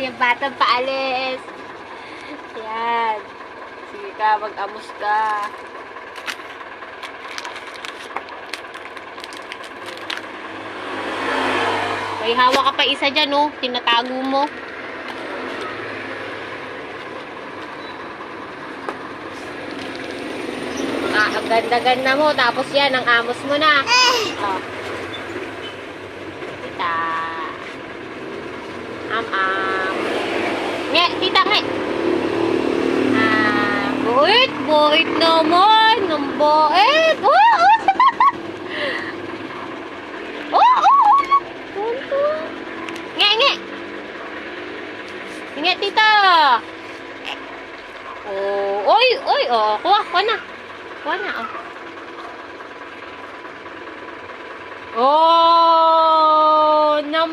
Yung batang paalis. Yan. Sige ka, mag-amos ka. May hawak ka pa isa dyan, oh. Tinatago mo. Ang ganda-ganda mo. Tapos yan, ang amos mo na. Oh. Tita. Nge, tita, nge. Buit. Buit naman. Ang buit. Nge. Nge, tita. Oy. Kuha na. Kuha na, oh. Nam.